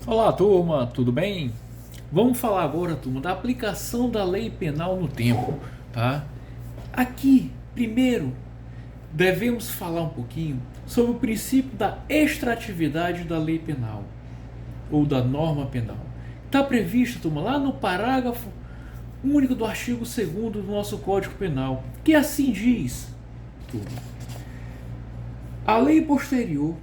Olá, turma, tudo bem? Vamos falar agora, turma, da aplicação da lei penal no tempo, tá? Aqui, primeiro, devemos falar um pouquinho sobre o princípio da extratividade da lei penal ou da norma penal. Está previsto, turma, lá no parágrafo único do artigo 2º do nosso Código Penal, que assim diz, turma: a lei posterior,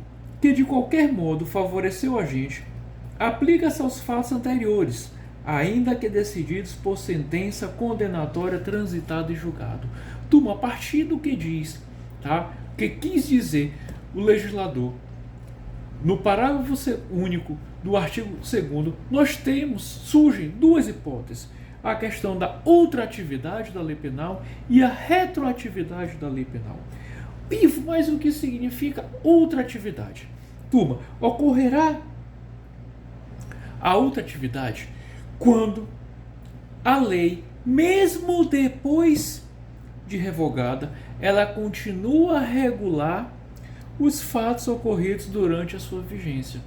que de qualquer modo favoreceu a gente, aplica-se aos fatos anteriores, ainda que decididos por sentença condenatória transitada e julgado. Turma, a partir do que diz, tá? O que quis dizer o legislador no parágrafo único do artigo 2º, surgem duas hipóteses: a questão da ultratividade da lei penal e a retroatividade da lei penal. Mas o que significa ultratividade? Turma, ocorrerá a ultratividade quando a lei, mesmo depois de revogada, ela continua a regular os fatos ocorridos durante a sua vigência.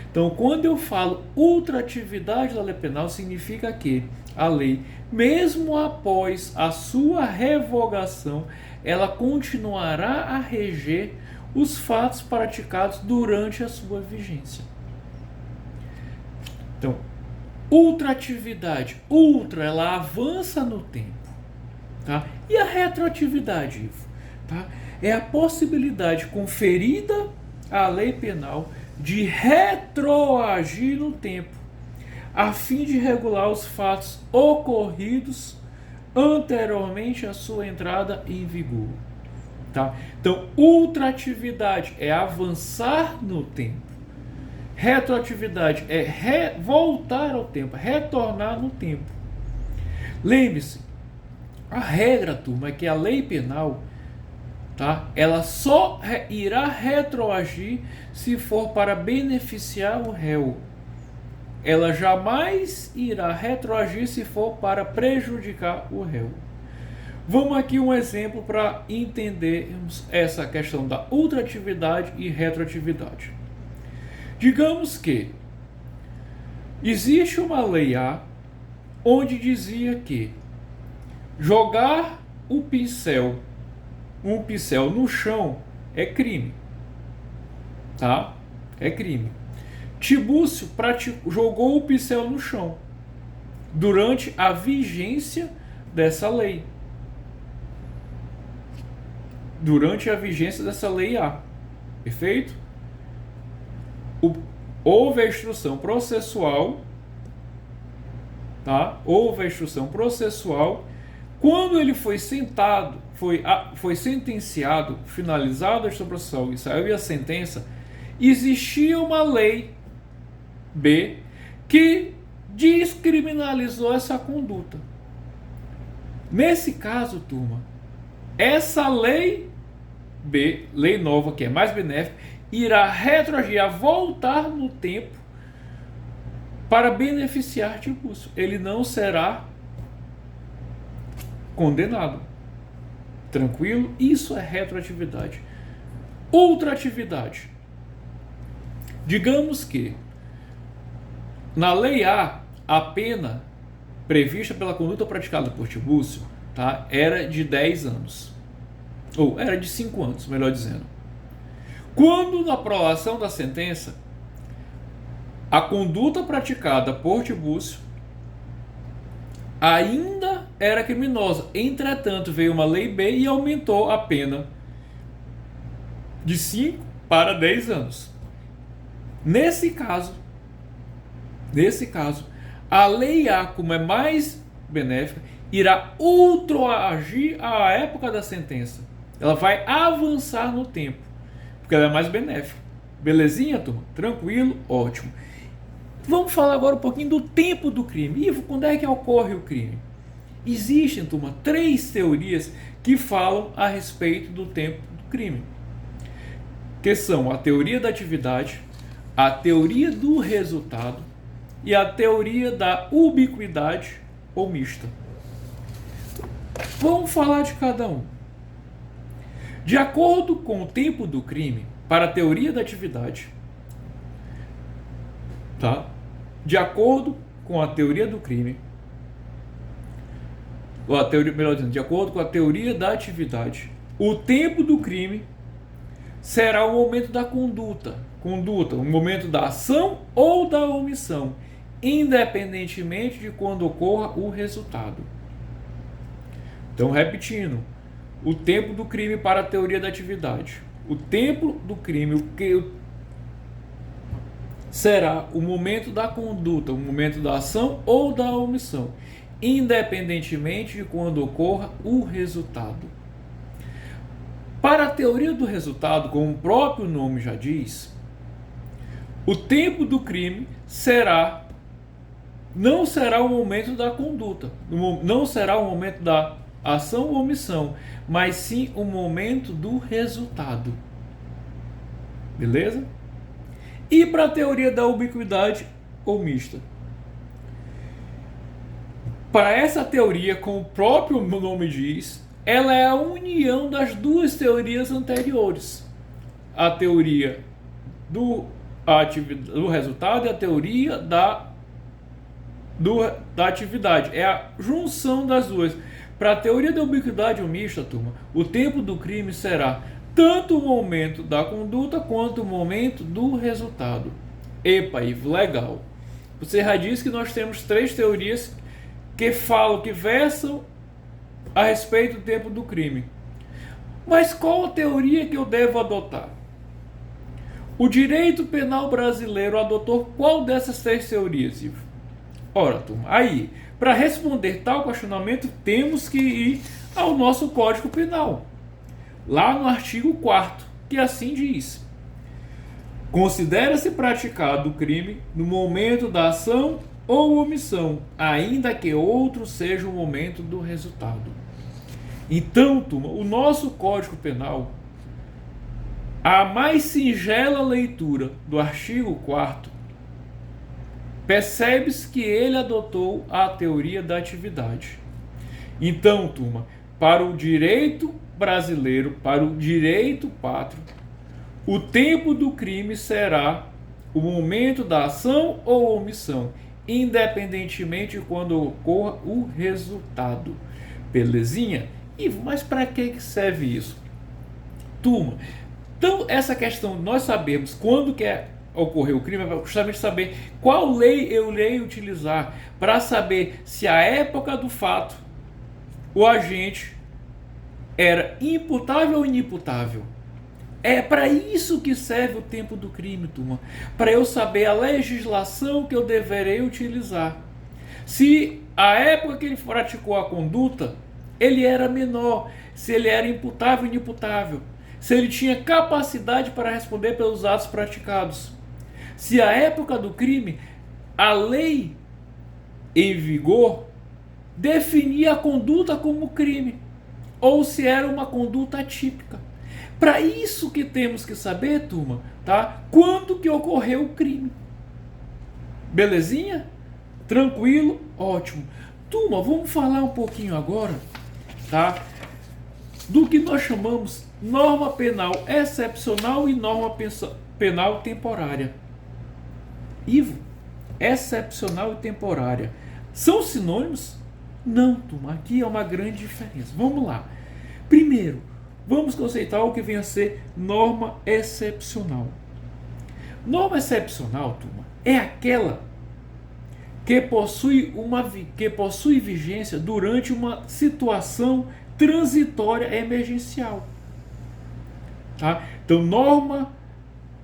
Então, quando eu falo ultratividade da lei penal, significa que a lei, mesmo após a sua revogação, ela continuará a reger os fatos praticados durante a sua vigência. Então, ultratividade, ela avança no tempo, tá? E a retroatividade, Ivo, tá? É a possibilidade conferida à lei penal de retroagir no tempo, a fim de regular os fatos ocorridos anteriormente à sua entrada em vigor, tá? Então, ultratividade é avançar no tempo. Retroatividade é voltar ao tempo, retornar no tempo. Lembre-se, a regra, turma, é que a lei penal, tá, ela só irá retroagir se for para beneficiar o réu. Ela jamais irá retroagir se for para prejudicar o réu. Vamos aqui um exemplo para entendermos essa questão da ultratividade e retroatividade. Digamos que existe uma lei A onde dizia que jogar um pincel no chão é crime, tá? É crime. Tibúcio jogou o pincel no chão durante a vigência dessa lei. Durante a vigência dessa lei A. Perfeito? Houve a instrução processual, tá? Houve a instrução processual. Quando ele foi sentenciado, finalizada a instrução processual e saiu a sentença, existia uma lei B que descriminalizou essa conduta. Nesse caso, turma, essa lei B, lei nova, que é mais benéfica, irá retroagir, a voltar no tempo para beneficiar Tibúcio. Ele não será condenado. Tranquilo? Isso é retroatividade. Ultratividade. Digamos que na lei A, a pena prevista pela conduta praticada por Tibúcio, tá, era de 10 anos. Ou era de 5 anos, melhor dizendo. Quando, na prolação da sentença, a conduta praticada por Tibúcio ainda era criminosa. Entretanto, veio uma lei B e aumentou a pena de 5 para 10 anos. Nesse caso, a lei A, como é mais benéfica, irá ultraagir a época da sentença. Ela vai avançar no tempo, porque ela é mais benéfica. Belezinha, turma? Tranquilo? Ótimo. Vamos falar agora um pouquinho do tempo do crime. Ivo, quando é que ocorre o crime? Existem, turma, 3 teorias que falam a respeito do tempo do crime, que são a teoria da atividade, a teoria do resultado e a teoria da ubiquidade ou mista. Vamos falar de cada um. De acordo com o tempo do crime, para a teoria da atividade, tá? de acordo com a teoria do crime, ou a teoria, melhor dizendo, de acordo com a teoria da atividade, o tempo do crime será o momento da conduta, o momento da ação ou da omissão, independentemente de quando ocorra o resultado. Então, repetindo, o tempo do crime para a teoria da atividade. O tempo do crime será o momento da conduta, o momento da ação ou da omissão, independentemente de quando ocorra o resultado. Para a teoria do resultado, como o próprio nome já diz, o tempo do crime não será o momento da conduta, não será o momento da ação ou omissão, mas sim o momento do resultado. Beleza? E para a teoria da ubiquidade ou mista? Para essa teoria, como o próprio nome diz, ela é a união das duas teorias anteriores. A teoria do resultado e a teoria da atividade. É a junção das duas. Para a teoria da ubiquidade ou mista, turma, o tempo do crime será tanto o momento da conduta quanto o momento do resultado. Epa, Ivo, legal. Você já disse que nós temos 3 teorias que versam a respeito do tempo do crime. Mas qual a teoria que eu devo adotar? O direito penal brasileiro adotou qual dessas 3 teorias, Ivo? Ora, turma, aí, para responder tal questionamento, temos que ir ao nosso Código Penal. Lá no artigo 4º, que assim diz: considera-se praticado o crime no momento da ação ou omissão, ainda que outro seja o momento do resultado. Então, turma, o nosso Código Penal, a mais singela leitura do artigo 4º, percebe-se que ele adotou a teoria da atividade. Então, turma, para o direito brasileiro, para o direito pátrio, o tempo do crime será o momento da ação ou omissão, independentemente de quando ocorra o resultado. Belezinha? Ivo, mas para que serve isso? Turma, então essa questão, nós sabemos quando que ocorreu o crime, é justamente saber qual lei eu irei utilizar para saber se a época do fato o agente era imputável ou inimputável. É para isso que serve o tempo do crime, turma. Para eu saber a legislação que eu deverei utilizar. Se a época que ele praticou a conduta, ele era menor, se ele era imputável ou inimputável, se ele tinha capacidade para responder pelos atos praticados. Se a época do crime, a lei em vigor definia a conduta como crime, ou se era uma conduta atípica. Para isso que temos que saber, turma, tá? Quando que ocorreu o crime. Belezinha? Tranquilo? Ótimo. Turma, vamos falar um pouquinho agora, tá? Do que nós chamamos norma penal excepcional e norma penal temporária. Ivo, excepcional e temporária são sinônimos? Não, turma, aqui é uma grande diferença. Vamos lá. Primeiro, vamos conceitar o que vem a ser norma excepcional. Norma excepcional, turma, é aquela que possui vigência durante uma situação transitória emergencial. Tá? Então, norma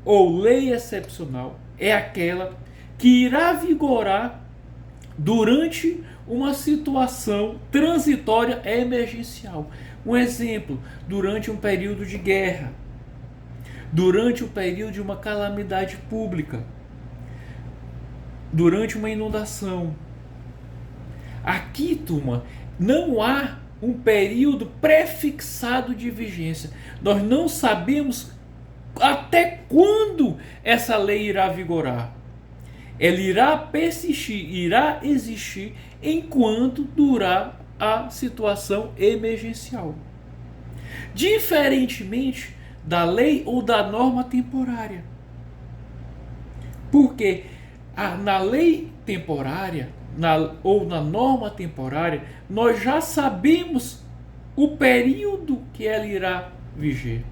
ou lei excepcional é aquela que irá vigorar durante uma situação transitória emergencial. Um exemplo, durante um período de guerra, durante o período de uma calamidade pública, durante uma inundação. Aqui, turma, não há um período prefixado de vigência. Nós não sabemos até quando essa lei irá vigorar. Ela irá persistir, irá existir enquanto durar a situação emergencial. Diferentemente da lei ou da norma temporária. Porque Na lei temporária, ou na norma temporária, nós já sabemos o período que ela irá viger.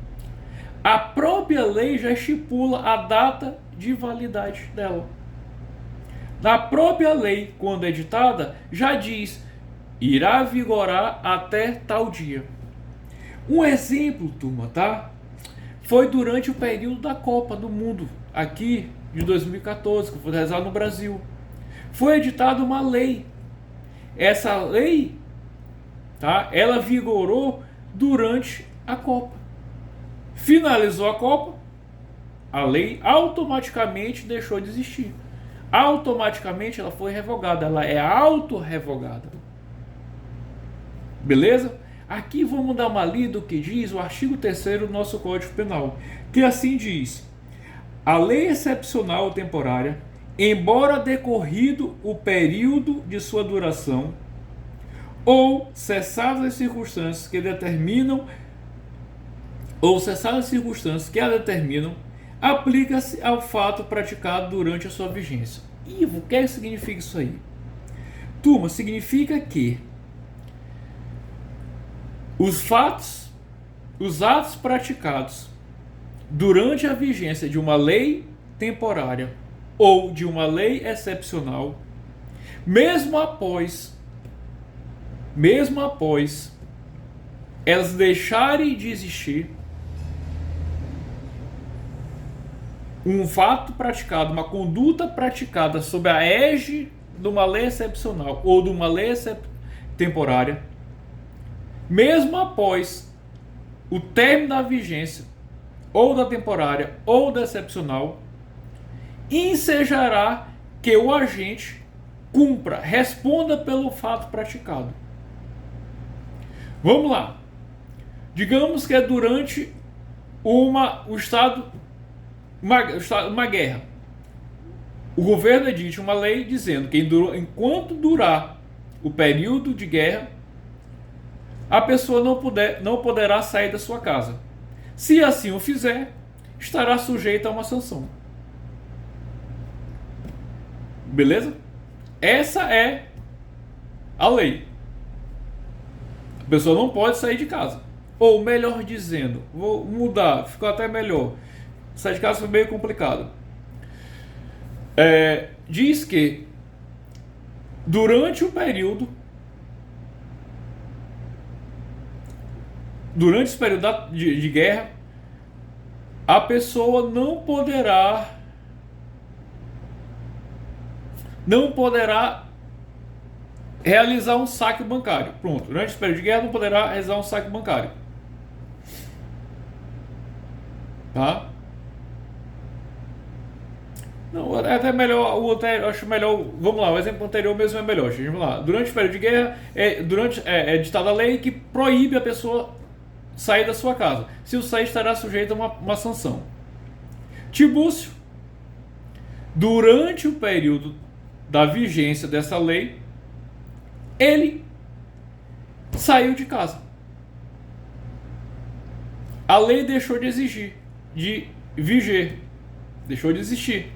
A própria lei já estipula a data de validade dela. Na própria lei, quando editada, já diz: irá vigorar até tal dia. Um exemplo, turma, tá? Foi durante o período da Copa do Mundo, aqui de 2014, que foi realizado no Brasil. Foi editada uma lei. Essa lei, tá? Ela vigorou durante a Copa. Finalizou a Copa, a lei automaticamente deixou de existir. Automaticamente ela foi revogada, ela é autorrevogada. Beleza? Aqui vamos dar uma lida do que diz o artigo 3º do nosso Código Penal, que assim diz: a lei excepcional temporária, embora decorrido o período de sua duração, ou cessadas as circunstâncias que determinam, aplica-se ao fato praticado durante a sua vigência. Ivo, o que significa isso aí? Turma, significa que os atos praticados durante a vigência de uma lei temporária ou de uma lei excepcional, mesmo após elas deixarem de existir, um fato praticado, uma conduta praticada sob a égide de uma lei excepcional ou de uma lei temporária, mesmo após o término da vigência ou da temporária ou da excepcional, ensejará que o agente cumpra, responda pelo fato praticado. Vamos lá. Digamos que é durante uma guerra. O governo edite uma lei dizendo que enquanto durar o período de guerra, a pessoa não poderá sair da sua casa. Se assim o fizer, estará sujeita a uma sanção. Beleza? Essa é a lei. A pessoa não pode sair de casa. Ou melhor dizendo, vou mudar, ficou até melhor. Sair de casa foi meio complicado. Diz que durante esse período de guerra, a pessoa não poderá realizar um saque bancário. Pronto, durante esse período de guerra não poderá realizar um saque bancário. Tá? Não, é até melhor, o anterior, acho melhor, vamos lá, o exemplo anterior mesmo é melhor, vamos lá. Durante o período de guerra, é ditada a lei que proíbe a pessoa sair da sua casa. Se o sair, estará sujeito a uma sanção. Tibúcio, durante o período da vigência dessa lei, ele saiu de casa. A lei deixou de viger, deixou de existir.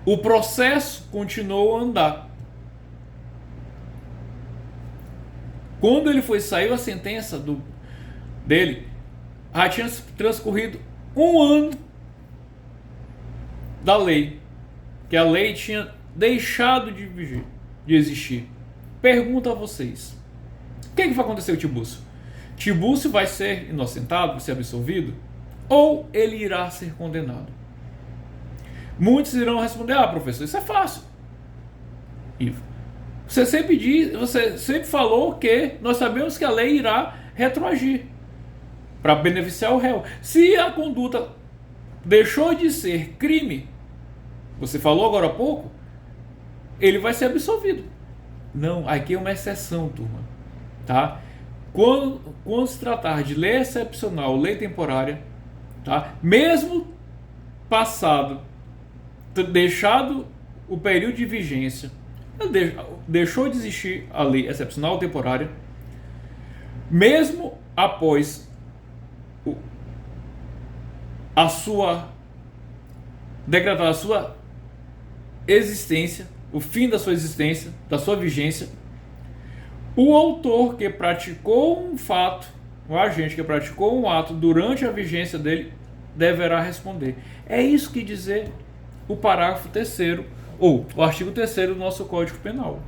O processo continuou a andar. Quando ele saiu a sentença dele, já tinha transcorrido 1 ano da lei, que a lei tinha deixado de existir. Pergunto a vocês: o que vai acontecer com o Tibúcio? Tibúcio vai ser inocentado, vai ser absolvido? Ou ele irá ser condenado? Muitos irão responder: professor, isso é fácil. Ivo, você sempre falou que nós sabemos que a lei irá retroagir para beneficiar o réu. Se a conduta deixou de ser crime, você falou agora há pouco, ele vai ser absolvido. Não, aqui é uma exceção, turma. Tá? Quando se tratar de lei excepcional, lei temporária, tá? Mesmo deixado o período de vigência, deixou de existir a lei excepcional ou temporária, mesmo após decretar a sua existência, o fim da sua existência, da sua vigência, o autor que praticou um fato, o agente que praticou um ato durante a vigência dele, deverá responder. É isso que dizer o parágrafo 3º, ou o artigo 3º do nosso Código Penal.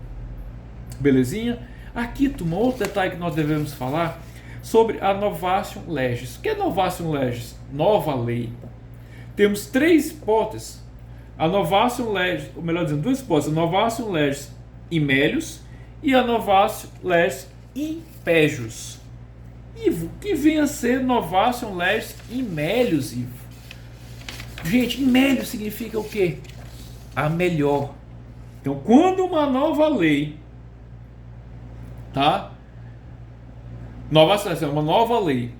Belezinha? Aqui, turma, outro detalhe que nós devemos falar sobre a novatio legis. O que é novatio legis? Nova lei. Temos três hipóteses. A novatio legis, ou melhor dizendo, duas hipóteses. A novatio legis in melius e a novatio legis in pejus. Ivo, que vem a ser novatio legis in melius, Ivo? Gente, in melius significa o quê? A melhor. Então, quando uma nova lei, tá? Uma nova lei.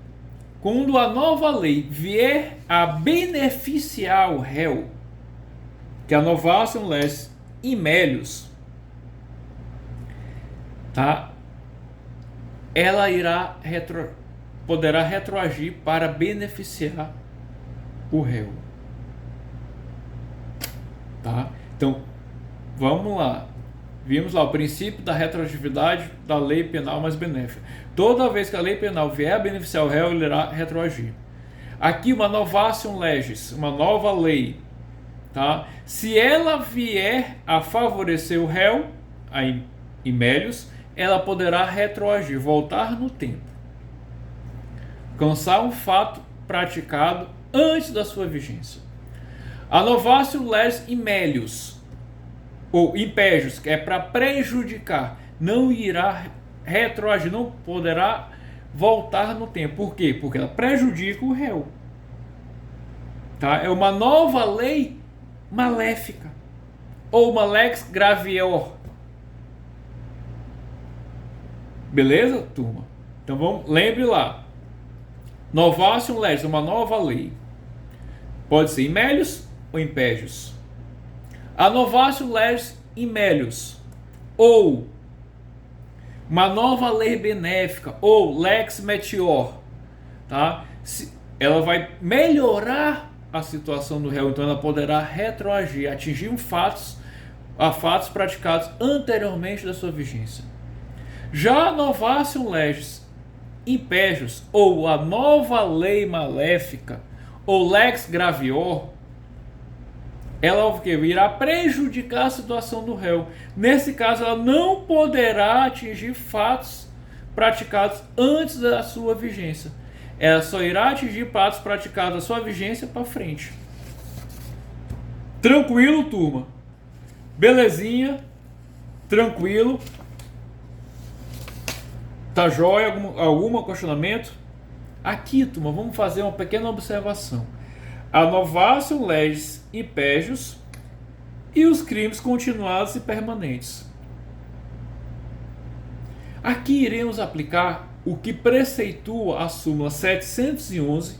Quando a nova lei vier a beneficiar o réu, que é a novatio legis in melius, tá? Ela poderá retroagir para beneficiar o réu. Tá? Então, vamos lá. Vimos lá o princípio da retroatividade da lei penal mais benéfica. Toda vez que a lei penal vier a beneficiar o réu, ele irá retroagir. Aqui uma novatio legis, uma nova lei, tá? Se ela vier a favorecer o réu, aí in melius, ela poderá retroagir, voltar no tempo, alcançar um fato praticado antes da sua vigência. A novatio legis in melius, ou in pejus, que é para prejudicar, não irá retroagir, não poderá voltar no tempo. Por quê? Porque ela prejudica o réu. Tá? É uma nova lei maléfica, ou uma lex gravior. Beleza, turma? Então vamos, lembre lá. Novatio legis, uma nova lei. Pode ser in melius ou in pejus. A novatio legis in melius, ou uma nova lei benéfica, ou lex meteor, tá? Ela vai melhorar a situação do réu, então ela poderá retroagir, atingir fatos praticados anteriormente da sua vigência. Já a novatio legis in pejus, ou a nova lei maléfica, ou lex gravior, ela irá prejudicar a situação do réu. Nesse caso, ela não poderá atingir fatos praticados antes da sua vigência. Ela só irá atingir fatos praticados da sua vigência para frente. Tranquilo, turma? Belezinha? Tranquilo? Tá jóia? Algum questionamento? Aqui, turma, vamos fazer uma pequena observação. A novatio legis in pejus e os crimes continuados e permanentes. Aqui iremos aplicar o que preceitua a súmula 711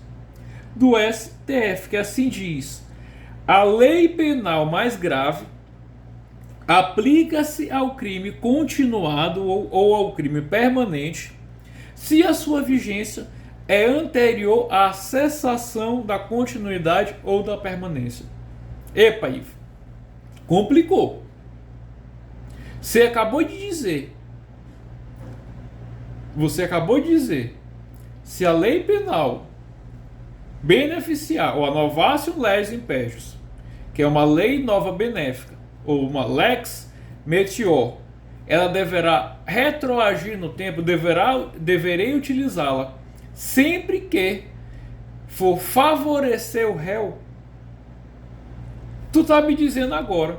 do STF, que assim diz: a lei penal mais grave aplica-se ao crime continuado ou ao crime permanente se a sua vigência é anterior à cessação da continuidade ou da permanência. Epa, Ivo, complicou. Você acabou de dizer, se a lei penal beneficiar, ou a novatio legis in pejus, que é uma lei nova benéfica, ou uma lex meteor, ela deverá retroagir no tempo, deverei utilizá-la sempre que for favorecer o réu. Tu está me dizendo agora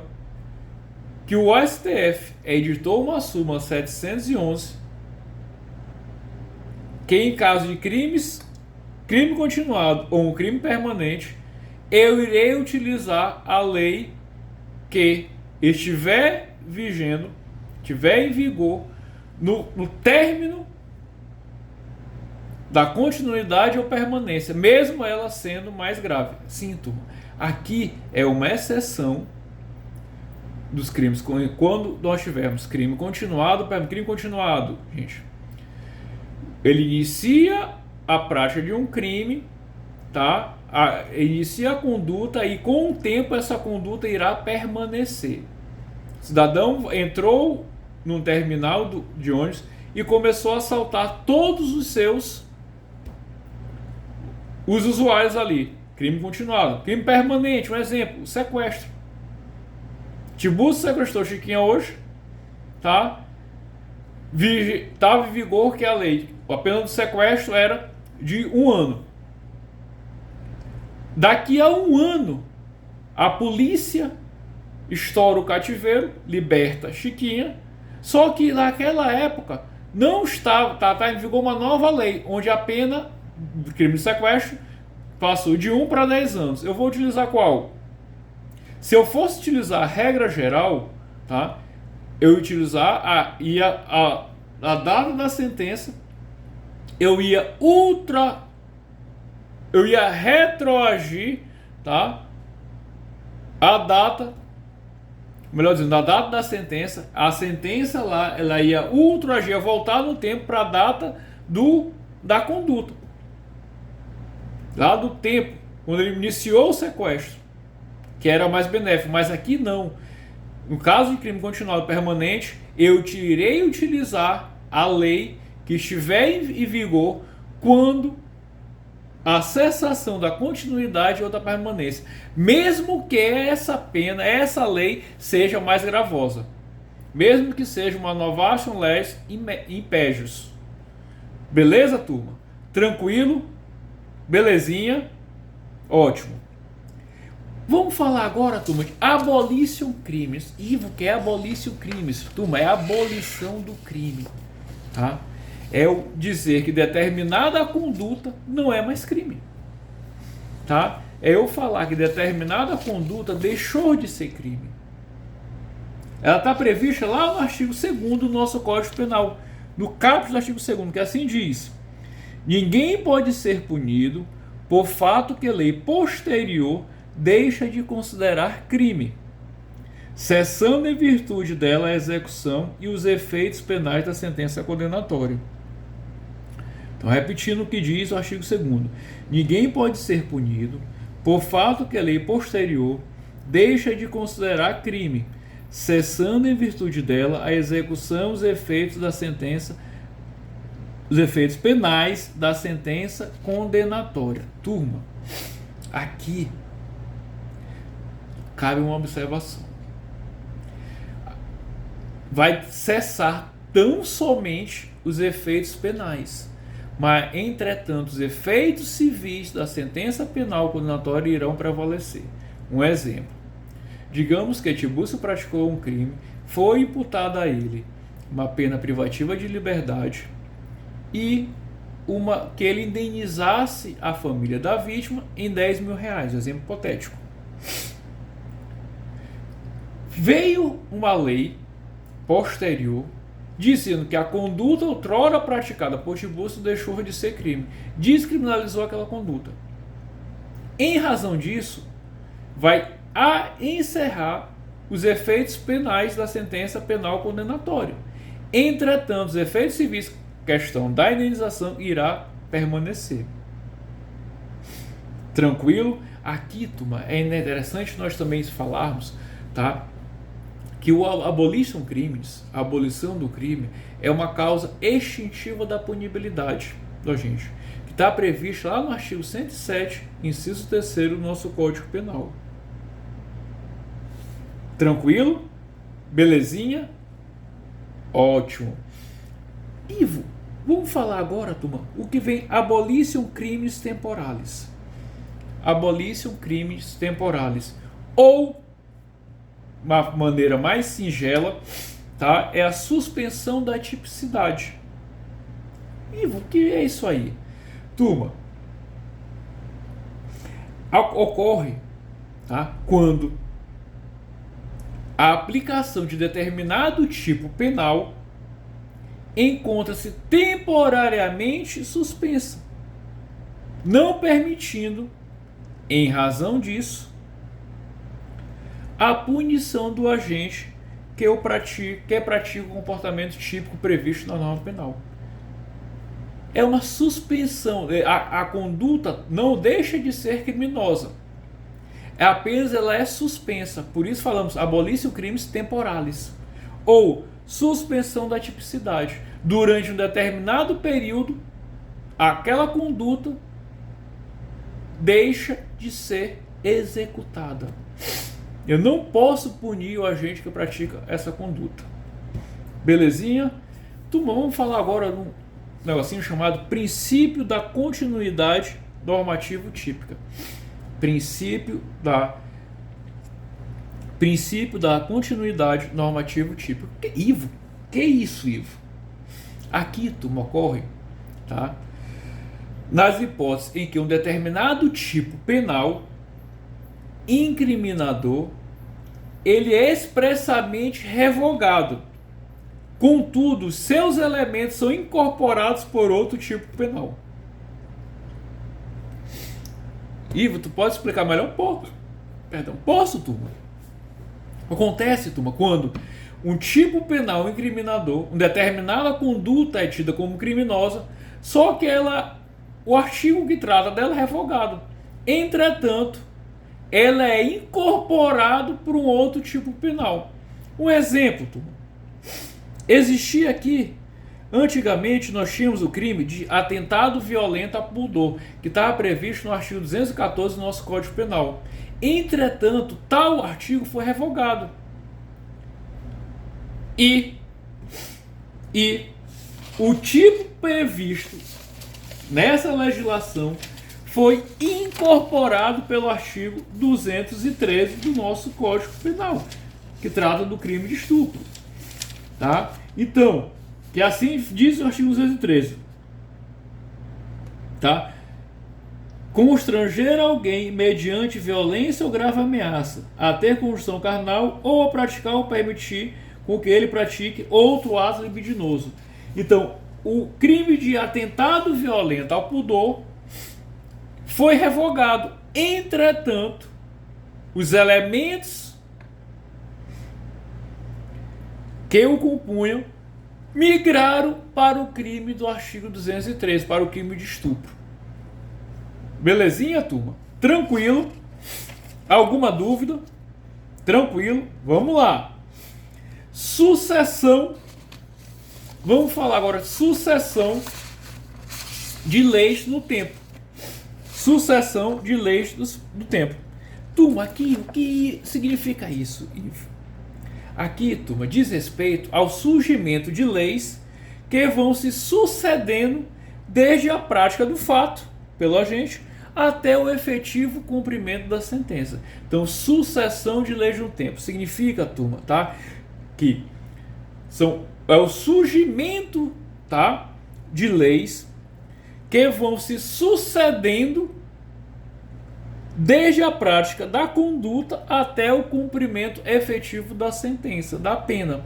que o STF editou uma súmula 711 que em caso de crime continuado ou um crime permanente, eu irei utilizar a lei que estiver vigendo, estiver em vigor no término da continuidade ou permanência, mesmo ela sendo mais grave. Sim, turma. Aqui é uma exceção dos crimes quando nós tivermos crime continuado, gente. Ele inicia a prática de um crime, tá? inicia a conduta e com o tempo essa conduta irá permanecer. O cidadão entrou num terminal de ônibus e começou a assaltar todos os usuários ali. Crime continuado. Crime permanente, um exemplo, sequestro. Tiburcio sequestrou Chiquinha hoje, tá? Estava em vigor que a lei, a pena do sequestro era de 1 ano. Daqui a 1 ano, a polícia estoura o cativeiro, liberta Chiquinha, só que naquela época não estava, tá em vigor uma nova lei, onde a pena do crime de sequestro passou de 1 para 10 anos. Eu vou utilizar qual? Se eu fosse utilizar a regra geral, tá? Eu ia utilizar a data da sentença, eu ia retroagir, tá? A data, melhor dizendo, a data da sentença, a sentença lá, ela ia ultraagir, ia voltar no tempo para a data da conduta. Lá do tempo, quando ele iniciou o sequestro, que era mais benéfico, mas aqui não. No caso de crime continuado permanente, eu irei utilizar a lei que estiver em vigor quando a cessação da continuidade ou da permanência, mesmo que essa pena, essa lei seja mais gravosa, mesmo que seja uma novatio legis impégius. Beleza, turma? Tranquilo? Belezinha? Ótimo. Vamos falar agora, turma, de abolition crimes. Ivo, que é abolition crimes? Turma, é a abolição do crime, tá? É o dizer que determinada conduta não é mais crime, tá? É eu falar que determinada conduta deixou de ser crime. Ela está prevista lá no artigo 2º do nosso Código Penal, no caput do artigo 2º, que assim diz: ninguém pode ser punido por fato que lei posterior deixa de considerar crime, cessando em virtude dela a execução e os efeitos penais da sentença condenatória. Então, repetindo o que diz o artigo 2º: ninguém pode ser punido por fato que a lei posterior deixa de considerar crime, cessando em virtude dela a execução e os efeitos da sentença, os efeitos penais da sentença condenatória. Turma, aqui cabe uma observação. Vai cessar tão somente os efeitos penais, mas, entretanto, os efeitos civis da sentença penal condenatória irão prevalecer. Um exemplo: digamos que Tiburcio praticou um crime, foi imputada a ele uma pena privativa de liberdade e que ele indenizasse a família da vítima em R$10 mil, exemplo hipotético. Veio uma lei posterior dizendo que a conduta outrora praticada por Tiburcio deixou de ser crime, descriminalizou aquela conduta. Em razão disso, vai encerrar os efeitos penais da sentença penal condenatória. Entretanto, os efeitos civis, questão da indenização, irá permanecer. Tranquilo? Aqui, turma, é interessante nós também falarmos, tá, que o abolition crimes, a abolição do crime, é uma causa extintiva da punibilidade, gente, que está previsto lá no artigo 107, inciso 3º do nosso Código Penal. Tranquilo? Belezinha? Ótimo. Ivo, vamos falar agora, turma, o que vem abolition crimes temporales. Abolition crimes temporales. Ou, uma maneira mais singela, tá, é a suspensão da tipicidade. Ivo, o que é isso aí? Turma, ocorre, tá, quando a aplicação de determinado tipo penal encontra-se temporariamente suspensa, não permitindo, em razão disso, a punição do agente que pratica o comportamento típico previsto na norma penal. é uma suspensão. A conduta não deixa de ser criminosa. Apenas ela é suspensa. Por isso falamos abolição crimes temporalis. Ou suspensão da tipicidade. Durante um determinado período, aquela conduta deixa de ser executada. Eu não posso punir o agente que pratica essa conduta. Belezinha? Turma, vamos falar agora de um negocinho chamado princípio da continuidade normativo típica. Princípio da continuidade normativo típica. Ivo? Que isso, Ivo? Aqui, turma, ocorre, tá? Nas hipóteses em que um determinado tipo penal incriminador ele é expressamente revogado. Contudo, seus elementos são incorporados por outro tipo penal. Ivo, tu pode explicar melhor? Posso, turma. Acontece, turma, quando um tipo penal incriminador, uma determinada conduta é tida como criminosa, só que o artigo que trata dela é revogado. Entretanto, ela é incorporado por um outro tipo penal. Um exemplo, turma. Existia aqui, antigamente nós tínhamos o crime de atentado violento a pudor, que estava previsto no artigo 214 do nosso Código Penal. Entretanto, tal artigo foi revogado. E o tipo previsto nessa legislação foi incorporado pelo artigo 213 do nosso Código Penal, que trata do crime de estupro. Tá? Então, que assim diz o artigo 213. Tá? Constranger alguém mediante violência ou grave ameaça a ter conjunção carnal ou a praticar ou permitir com que ele pratique outro ato libidinoso. Então, o crime de atentado violento ao pudor foi revogado. Entretanto, os elementos que o compunham migraram para o crime do artigo 213, para o crime de estupro. Belezinha, turma? Tranquilo? Alguma dúvida? Tranquilo? Vamos lá. Sucessão. Vamos falar agora de sucessão de leis no tempo. Sucessão de leis do tempo. Turma, aqui o que significa isso, Ivo? Aqui, turma, diz respeito ao surgimento de leis que vão se sucedendo desde a prática do fato pelo agente até o efetivo cumprimento da sentença. Então, sucessão de leis no tempo significa, turma, tá, que é o surgimento, tá, de leis que vão se sucedendo desde a prática da conduta até o cumprimento efetivo da sentença, da pena.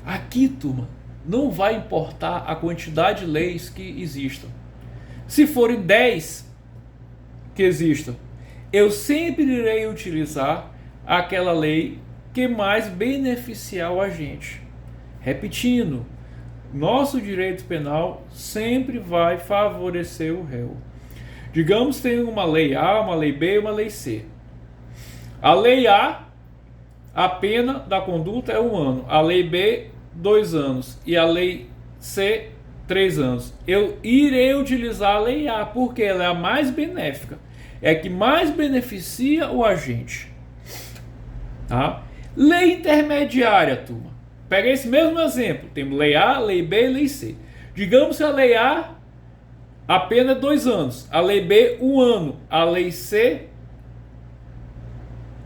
Aqui, turma, não vai importar a quantidade de leis que existam. Se forem 10 que existam, eu sempre irei utilizar aquela lei que mais beneficiar o agente. Repetindo, nosso direito penal sempre vai favorecer o réu. Digamos que tem uma lei A, uma lei B e uma lei C. A lei A, a pena da conduta é 1 ano. A lei B, 2 anos. E a lei C, 3 anos. Eu irei utilizar a lei A, porque ela é a mais benéfica. É a que mais beneficia o agente. Tá? Lei intermediária, turma. Pega esse mesmo exemplo. Temos lei A, lei B e lei C. Digamos que a lei A pena é 2 anos. A lei B, 1 ano. A lei C,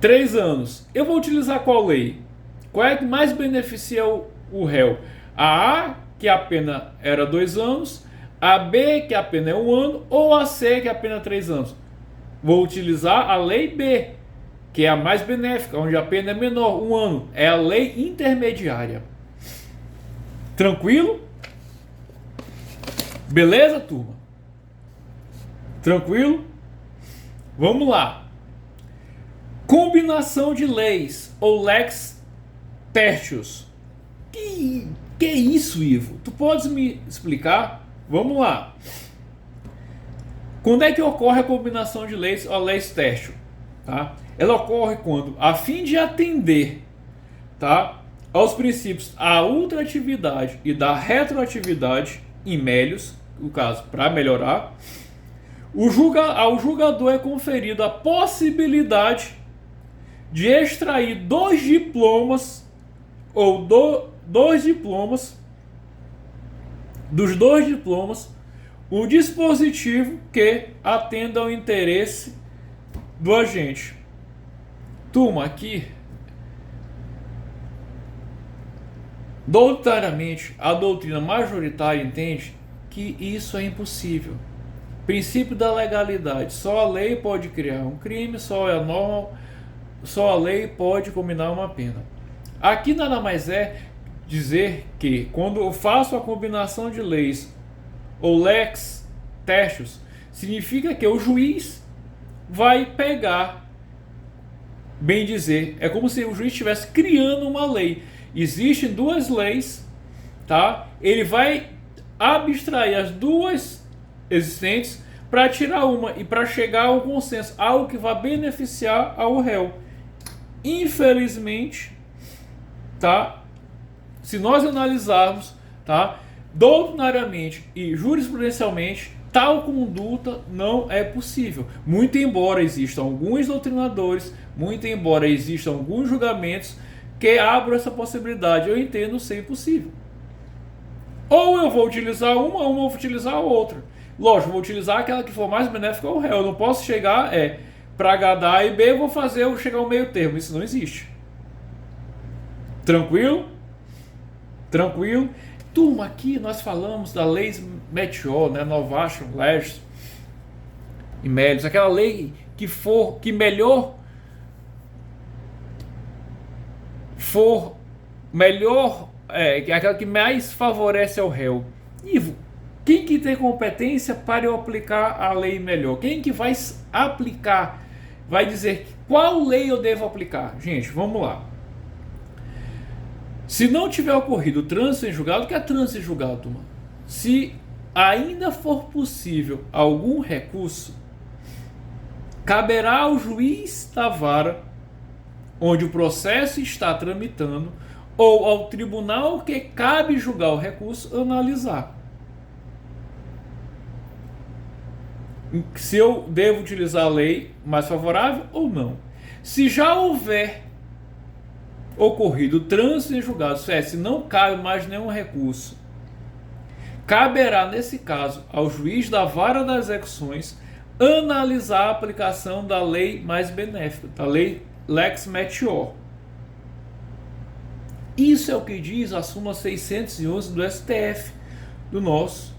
3 anos. Eu vou utilizar qual lei? Qual é que mais beneficia o réu? A A, que a pena era 2 anos. A B, que a pena é 1 ano. Ou a C, que a pena é 3 anos. Vou utilizar a lei B, que é a mais benéfica, onde a pena é menor, 1 ano. É a lei intermediária. Tranquilo? Beleza, turma? Tranquilo? Vamos lá. Combinação de leis ou lex tertius. Que é isso, Ivo? Tu podes me explicar? Vamos lá. Quando é que ocorre a combinação de leis ou leis tércio? Tá? Ela ocorre quando, a fim de atender, tá, aos princípios da ultratividade e da retroatividade em mélios, no caso, para melhorar, ao julgador é conferida a possibilidade de extrair dois diplomas ou dois diplomas, dos dois diplomas, um dispositivo que atenda ao interesse do agente. Turma, aqui, doutrinariamente, a doutrina majoritária entende que isso é impossível. Princípio da legalidade. Só a lei pode criar um crime, só a lei pode combinar uma pena. Aqui nada mais é dizer que quando eu faço a combinação de leis ou lex tertius, significa que o juiz vai pegar, bem dizer, é como se o juiz estivesse criando uma lei. Existem duas leis, tá? Ele vai abstrair as duas existentes para tirar uma e para chegar a um consenso, algo que vai beneficiar ao réu. Infelizmente, tá? Se nós analisarmos, tá, doutrinariamente e jurisprudencialmente, tal conduta não é possível. Muito embora existam alguns doutrinadores, muito embora existam alguns julgamentos que abram essa possibilidade, eu entendo ser possível. Ou eu vou utilizar uma, ou eu vou utilizar a outra. Lógico, vou utilizar aquela que for mais benéfica ao réu. Eu não posso chegar para agradar A e B, eu vou chegar ao meio termo. Isso não existe. Tranquilo? Tranquilo? Turma, aqui nós falamos da lei Meteor, né? Novation Legis e Melius, aquela lei que melhor aquela que mais favorece ao réu. Ivo, quem que tem competência para eu aplicar a lei melhor? Quem que vai aplicar? Vai dizer qual lei eu devo aplicar? Gente, vamos lá. Se não tiver ocorrido trânsito em julgado, o que é trânsito em julgado, turma? Se ainda for possível algum recurso, caberá ao juiz da vara, onde o processo está tramitando, ou ao tribunal que cabe julgar o recurso, analisar se eu devo utilizar a lei mais favorável ou não. Se já houver ocorrido trânsito em julgado, se não cabe mais nenhum recurso, caberá nesse caso ao juiz da vara das execuções analisar a aplicação da lei mais benéfica, da lei Lex Meteor. Isso é o que diz a súmula 611 do STF do nosso.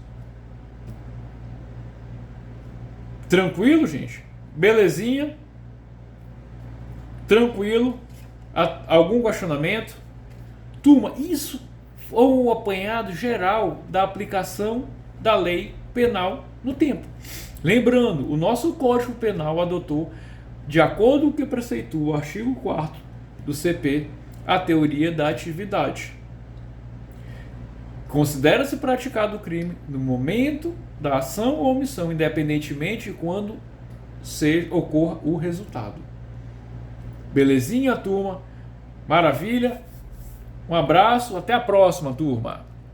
Tranquilo, gente? Belezinha? Tranquilo? Algum questionamento? Turma, isso foi um apanhado geral da aplicação da lei penal no tempo. Lembrando, o nosso Código Penal adotou, de acordo com o que preceitua o artigo 4º do CP, a teoria da atividade. Considera-se praticado o crime no momento da ação ou omissão, independentemente de quando ocorra o resultado. Belezinha, turma? Maravilha? Um abraço, até a próxima, turma!